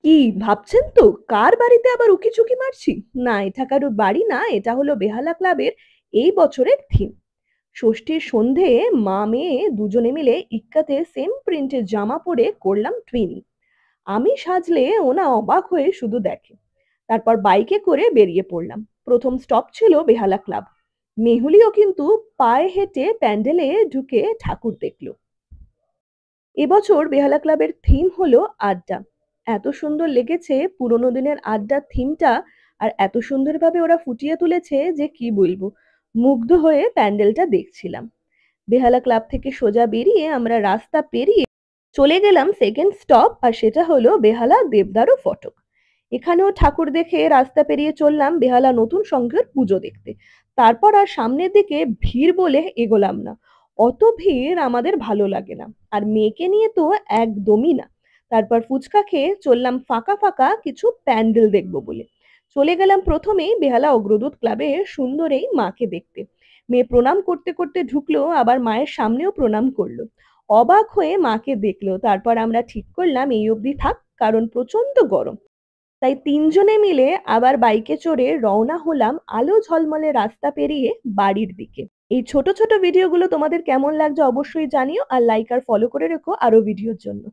কি ভাবছেন তো কার বাড়িতে আবার উকিঝুঁকি মারছি? না, এটা কারোর বাড়ি না, এটা হলো বেহালা ক্লাবের এই বছরের থিম। ষষ্ঠীর সন্ধে মা মেয়ে দুজনে মিলে ইক্কাতে সেম প্রিন্টের জামা পরে করলাম টুইনিং। আমি সাজলে ওনা অবাক হয়ে শুধু দেখে। তারপর বাইকে করে বেরিয়ে পড়লাম। প্রথম স্টপ ছিল বেহালা ক্লাব। মেহুলিও কিন্তু পায়ে হেঁটে প্যান্ডেলে ঢুকে ঠাকুর দেখলো। এবছর বেহালা ক্লাবের থিম হলো আড্ডা। এত সুন্দর লেগেছে পুরোনো দিনের আড্ডার থিমটা। আর এত সুন্দরভাবে ওরা ফুটিয়ে তুলেছে যে কি বলবো। মুগ্ধ হয়ে প্যান্ডেলটা দেখছিলাম। বেহালা ক্লাব থেকে সোজা বেরিয়ে আমরা রাস্তা পেরিয়ে চলে গেলাম সেকেন্ড স্টপ, আর সেটা হলো বেহালা দেবদারু ফটক। এখানেও ঠাকুর দেখে রাস্তা পেরিয়ে চললাম বেহালা নতুন সংঘের পুজো দেখতে। তারপর আর সামনের দিকে ভিড় বলে এগোলাম না। অত ভিড় আমাদের ভালো লাগে না। আর মেয়েকে নিয়ে তো একদমই না। তারপর ফুচকা খেয়ে চললাম ফাঁকা ফাঁকা কিছু প্যান্ডেল দেখবো বলে। চলে গেলাম প্রথমেই বেহালা অগ্রদূত ক্লাবে সুন্দর এই মাকে দেখতে। মেয়ে প্রণাম করতে করতে ঢুকলো, আবার মায়ের সামনেও প্রণাম করলো। অবাক হয়ে মাকে দেখলো। তারপর আমরা ঠিক করলাম এই অবধি থাক, কারণ প্রচন্ড গরম। তাই তিনজনে মিলে আবার বাইকে চড়ে রওনা হলাম আলো ঝলমলে রাস্তা পেরিয়ে বাড়ির দিকে। এই ছোট ছোট ভিডিওগুলো তোমাদের কেমন লাগছে অবশ্যই জানিও, আর লাইক আর ফলো করে রেখো আরো ভিডিওর জন্য।